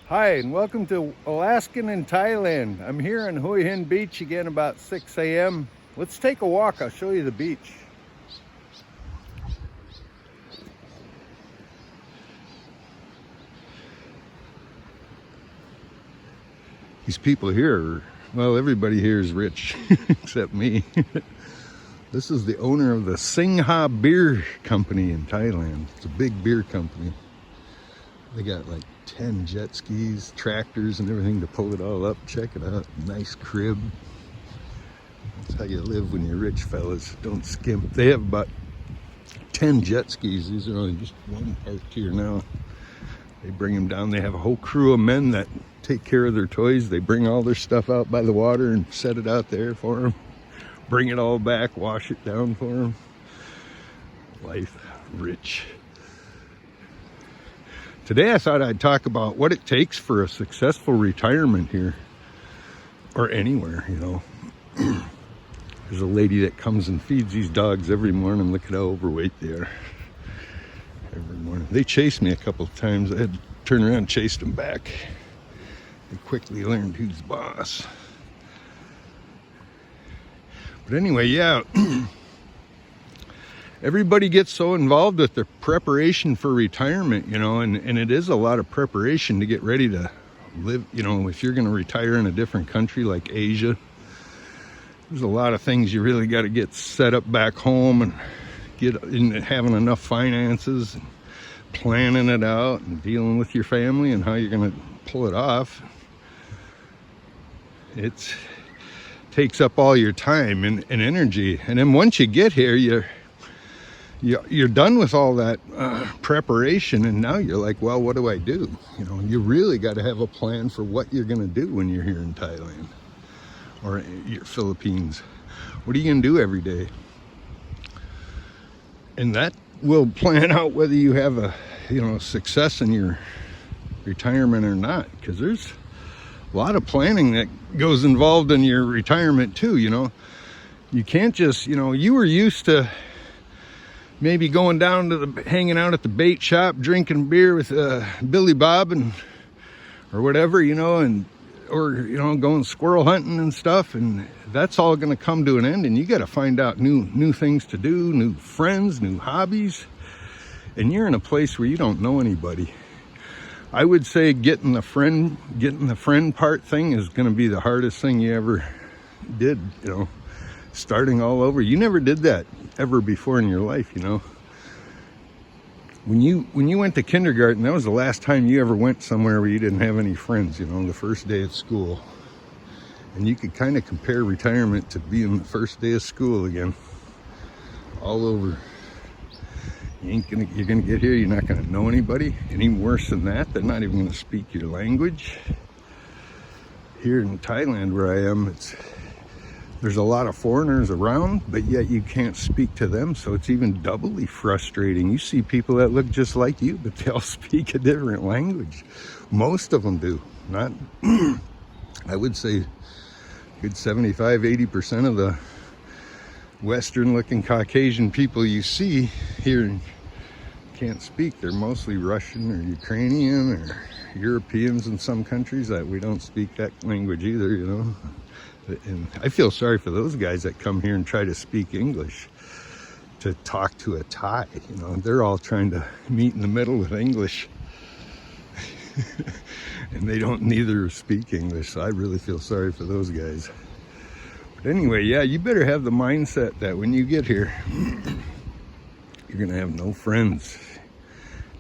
Hi, and welcome to Alaskan and Thailand. I'm here on Hue Hin Beach again about 6 a.m. Let's take a walk. I'll show you the beach. These people here, well, everybody here is rich except me. This is the owner of the Singha Beer Company in Thailand. It's a big beer company. They got like 10 jet skis, tractors, and everything to pull it all up. Check it out. Nice crib. That's how you live when you're rich, fellas. Don't skimp. They have about 10 jet skis. These are only just one parked here now. They bring them down. They have a whole crew of men that take care of their toys. They bring all their stuff out by the water and set it out there for them. Bring it all back, wash it down for them. Life rich. Today I thought I'd talk about what it takes for a successful retirement here, or anywhere, you know. There's a lady that comes and feeds these dogs every morning. Look at how overweight they are. Every morning. They chased me a couple of times. I had to turn around and chase them back. They quickly learned who's boss. But anyway, yeah. Everybody gets so involved with the preparation for retirement, you know, and it is a lot of preparation to get ready to live, you know, if you're going to retire in a different country like Asia. There's a lot of things you really got to get set up back home and get in having enough finances, and planning it out and dealing with your family and how you're going to pull it off. It takes up all your time and energy. And then once you get here, you're done with all that preparation, and now you're like, well, what do I do? You know, you really got to have a plan for what you're going to do when you're here in Thailand or your Philippines. What are you going to do every day? And that will plan out whether you have a, you know, success in your retirement or not, because there's a lot of planning that goes involved in your retirement too, you know. You can't just, you know, you were used to maybe going down to hanging out at the bait shop, drinking beer with Billy Bob or whatever, you know, or you know, going squirrel hunting and stuff, and that's all going to come to an end. And you got to find out new things to do, new friends, new hobbies, and you're in a place where you don't know anybody. I would say getting the friend part thing is going to be the hardest thing you ever did, you know. Starting all over. You never did that ever before in your life, you know. When you went to kindergarten, that was the last time you ever went somewhere where you didn't have any friends, you know, the first day at school. And you could kind of compare retirement to being the first day of school again. All over. You're gonna get here, you're not gonna know anybody. Any worse than that, they're not even gonna speak your language. Here in Thailand where I am, there's a lot of foreigners around, but yet you can't speak to them, so it's even doubly frustrating. You see people that look just like you, but they all speak a different language. Most of them do. Not, I would say, good 75-80% of the Western-looking Caucasian people you see here can't speak. They're mostly Russian or Ukrainian or Europeans in some countries that we don't speak that language either, you know. And I feel sorry for those guys that come here and try to speak English to talk to a Thai. You know, they're all trying to meet in the middle with English. And they don't neither speak English, so I really feel sorry for those guys. But anyway, yeah, you better have the mindset that when you get here, you're going to have no friends.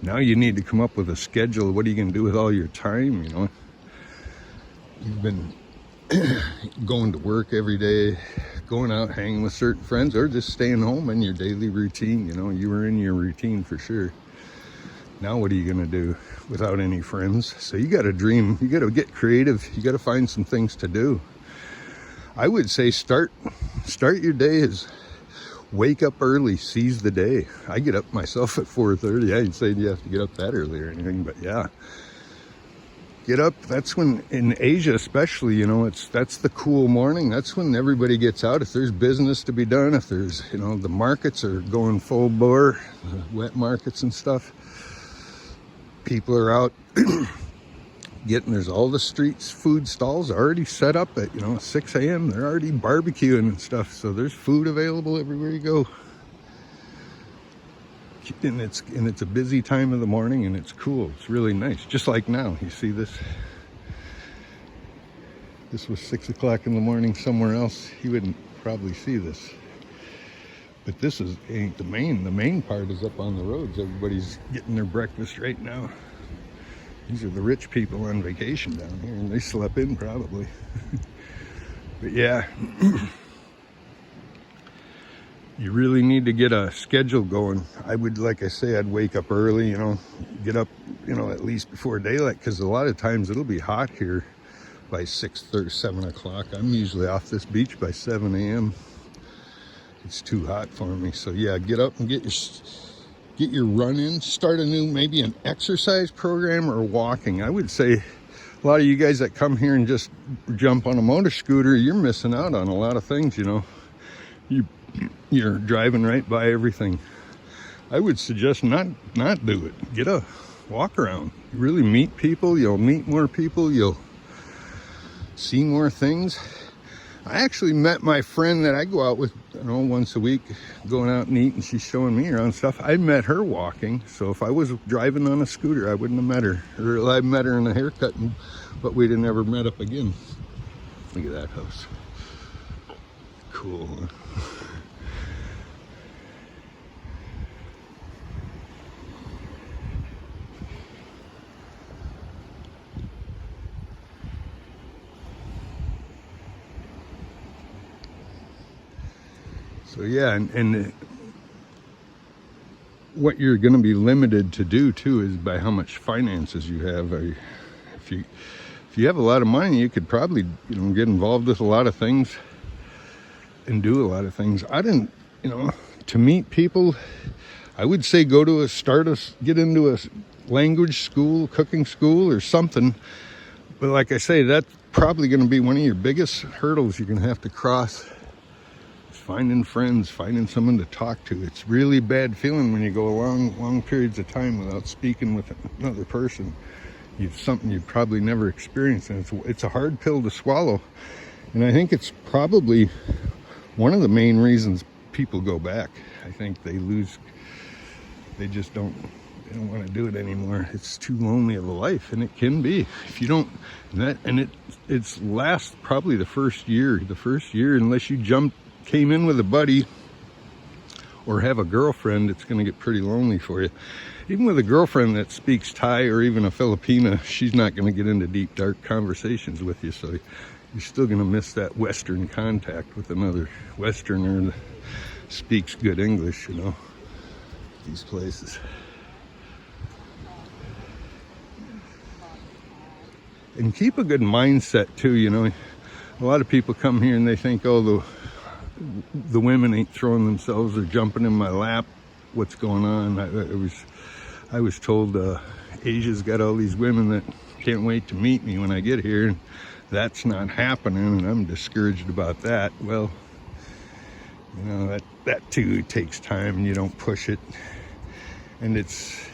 Now you need to come up with a schedule. What are you going to do with all your time, you know? You've been going to work every day, going out hanging with certain friends, or just staying home in your daily routine. You know, you were in your routine for sure. Now what are you going to do without any friends? So you got to dream, you got to get creative, you got to find some things to do. I would say start your day is wake up early, seize the day. I get up myself at 4:30. I didn't say you have to get up that early or anything, but yeah. Get up. That's when, in Asia especially, you know, that's the cool morning. That's when everybody gets out. If there's business to be done, if there's, you know, the markets are going full bore, the wet markets and stuff. People are out getting, there's all the streets food stalls already set up at 6 a.m. They're already barbecuing and stuff, so there's food available everywhere you go. And it's a busy time of the morning, and it's cool. It's really nice. Just like now, you see this. This was 6 o'clock in the morning somewhere else. You wouldn't probably see this. But this ain't the main. The main part is up on the roads. Everybody's getting their breakfast right now. These are the rich people on vacation down here, and they slept in probably. But yeah, you really need to get a schedule going. I would, like I say, I'd wake up early, get up, at least before daylight, because a lot of times it'll be hot here by 6:30, 7 o'clock. I'm usually off this beach by 7 a.m. It's too hot for me. So yeah, get up and get your run in. Start maybe an exercise program or walking. I would say a lot of you guys that come here and just jump on a motor scooter, you're missing out on a lot of things, You're driving right by everything. I would suggest not do it. Get a walk around. You really meet people. You'll meet more people. You'll see more things. I actually met my friend that I go out with, once a week, going out and eat, and she's showing me around stuff. I met her walking, so if I was driving on a scooter, I wouldn't have met her. Or I met her in a haircut, but we'd have never met up again. Look at that house. Cool. So yeah, and what you're going to be limited to do too is by how much finances you have. If you have a lot of money, you could probably get involved with a lot of things and do a lot of things. I didn't, to meet people, I would say get into a language school, cooking school or something. But like I say, that's probably going to be one of your biggest hurdles you're going to have to cross. Finding friends, finding someone to talk to. It's really bad feeling when you go long periods of time without speaking with another person. It's something you've probably never experienced, and it's a hard pill to swallow. And I think it's probably one of the main reasons people go back. I think they just don't want to do it anymore. It's too lonely of a life, and it can be if you don't. It's lasts probably the first year, unless you came in with a buddy or have a girlfriend, it's going to get pretty lonely for you. Even with a girlfriend that speaks Thai or even a Filipina, she's not going to get into deep, dark conversations with you, so you're still going to miss that Western contact with another Westerner that speaks good English, these places. And keep a good mindset too, A lot of people come here and they think, oh, the women ain't throwing themselves or jumping in my lap. What's going on? I was told Asia's got all these women that can't wait to meet me when I get here, and that's not happening, and I'm discouraged about that. Well, that too takes time, and you don't push it. And it's,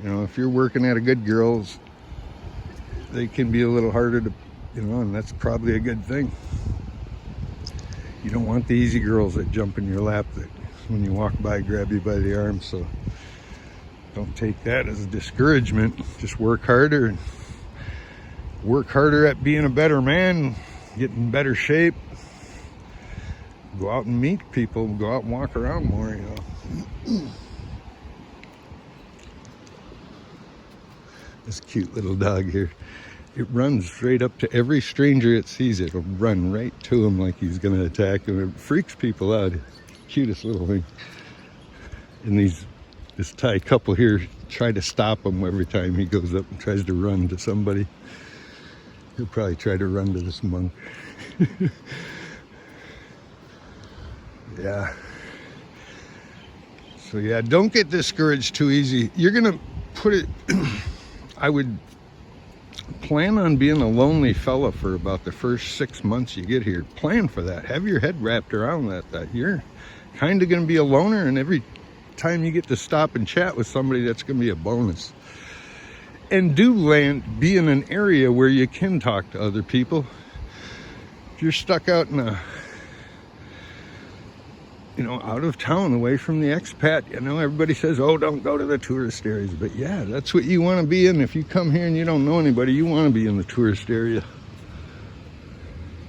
if you're working at a good girl's, they can be a little harder to, and that's probably a good thing. You don't want the easy girls that jump in your lap that when you walk by grab you by the arm. So don't take that as a discouragement. Just work harder at being a better man, get in better shape, go out and meet people, go out and walk around more, This cute little dog here. It runs straight up to every stranger it sees. It'll run right to him like he's going to attack him. It freaks people out. Cutest little thing. And this Thai couple here try to stop him every time he goes up and tries to run to somebody. He'll probably try to run to this monk. Yeah. So yeah, don't get discouraged too easy. You're going to put it... I would plan on being a lonely fella for about the first 6 months you get here. Plan for that. Have your head wrapped around that you're kind of going to be a loner, and every time you get to stop and chat with somebody, that's going to be a bonus. and do be in an area where you can talk to other people. If you're stuck out in a, out of town, away from the expat, everybody says, oh, don't go to the tourist areas. But yeah, that's what you want to be in. If you come here and you don't know anybody, you want to be in the tourist area.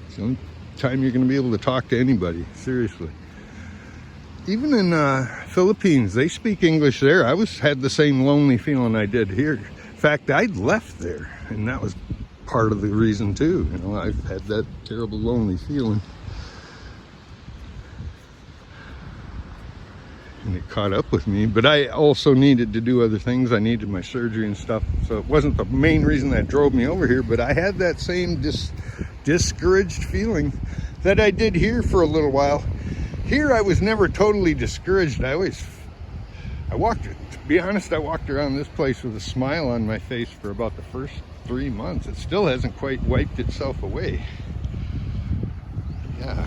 It's the only time you're going to be able to talk to anybody, seriously. Even in Philippines, they speak English there. I had the same lonely feeling I did here. In fact, I'd left there, and that was part of the reason too. I've had that terrible lonely feeling. And it caught up with me, but I also needed to do other things. I needed my surgery and stuff, so it wasn't the main reason that drove me over here, but I had that same discouraged feeling that I did here for a little while. Here I was never totally discouraged. I walked around this place with a smile on my face for about the first 3 months. It still hasn't quite wiped itself away. Yeah,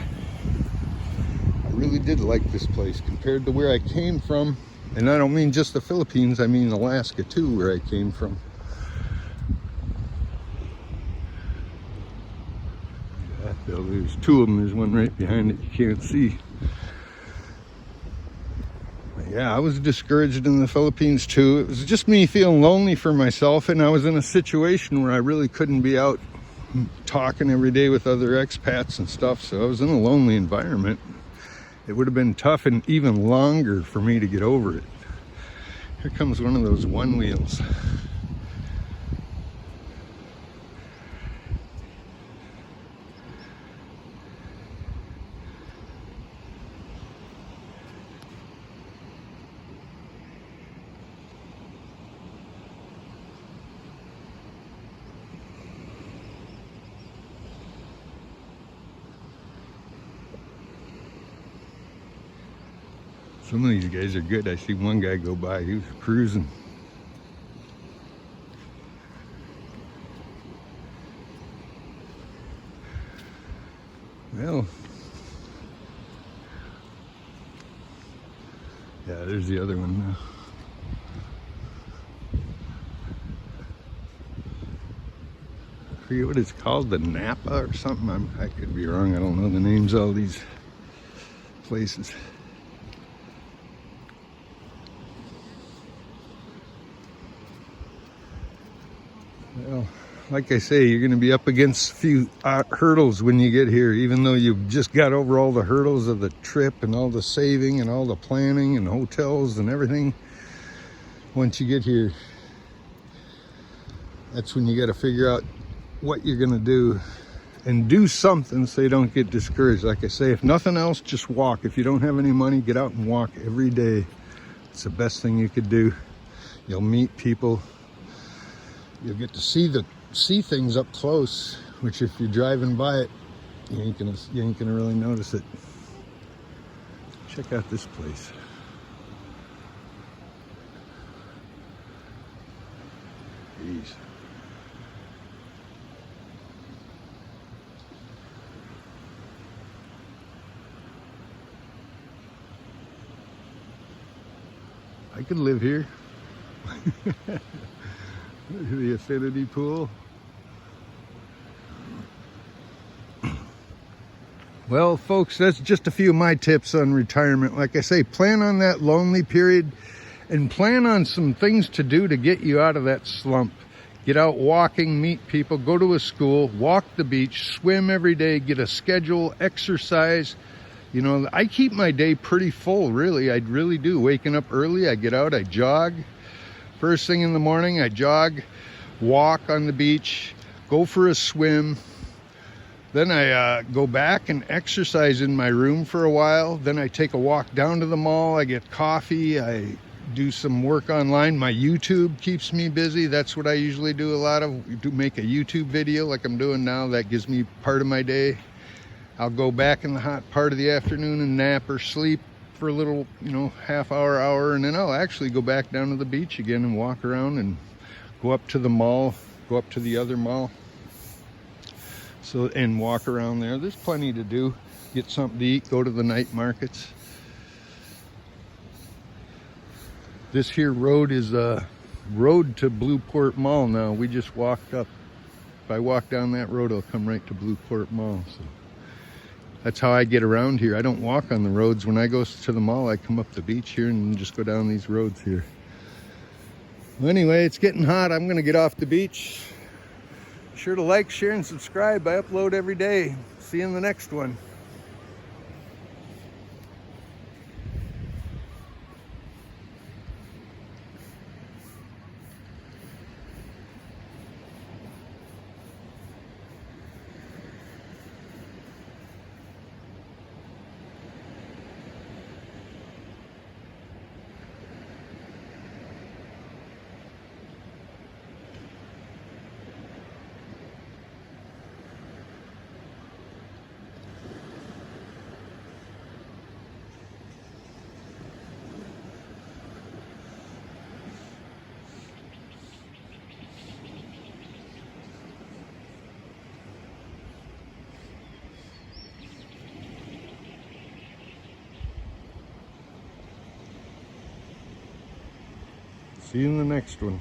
I really did like this place compared to where I came from. And I don't mean just the Philippines, I mean Alaska too, where I came from. There's two of them. There's one right behind it you can't see. Yeah, I was discouraged in the Philippines too. It was just me feeling lonely for myself, and I was in a situation where I really couldn't be out talking every day with other expats and stuff, so I was in a lonely environment. It would have been tough and even longer for me to get over it. Here comes one of those one wheels. Some of these guys are good. I see one guy go by, he was cruising. Well, yeah, there's the other one now. I forget what it's called, the Napa or something. I could be wrong. I don't know the names of all these places. Well, like I say, you're going to be up against a few hurdles when you get here, even though you've just got over all the hurdles of the trip and all the saving and all the planning and hotels and everything. Once you get here, that's when you got to figure out what you're going to do and do something so you don't get discouraged. Like I say, if nothing else, just walk. If you don't have any money, get out and walk every day. It's the best thing you could do. You'll meet people. You'll get to see things up close, which if you're driving by it, you ain't gonna really notice it. Check out this place. Jeez. I could live here. The affinity pool. Well, folks, that's just a few of my tips on retirement. Like I say, plan on that lonely period and plan on some things to do to get you out of that slump. Get out walking, meet people, go to a school, walk the beach, swim every day, get a schedule, exercise. I keep my day pretty full, really. I really do. Waking up early, I get out, I jog. First thing in the morning, I jog, walk on the beach, go for a swim. Then I go back and exercise in my room for a while. Then I take a walk down to the mall. I get coffee. I do some work online. My YouTube keeps me busy. That's what I usually do a lot of. Do make a YouTube video like I'm doing now. That gives me part of my day. I'll go back in the hot part of the afternoon and nap or sleep for a little, half hour, and then I'll actually go back down to the beach again and walk around and go up to the mall, go up to the other mall, and walk around there. There's plenty to do. Get something to eat, go to the night markets. This here road is road to Blueport Mall now. We just walked up. If I walk down that road, I'll come right to Blueport Mall. So that's how I get around here. I don't walk on the roads. When I go to the mall, I come up the beach here and just go down these roads here. Well, anyway, it's getting hot. I'm going to get off the beach. Be sure to like, share, and subscribe. I upload every day. See you in the next one. See you in the next one.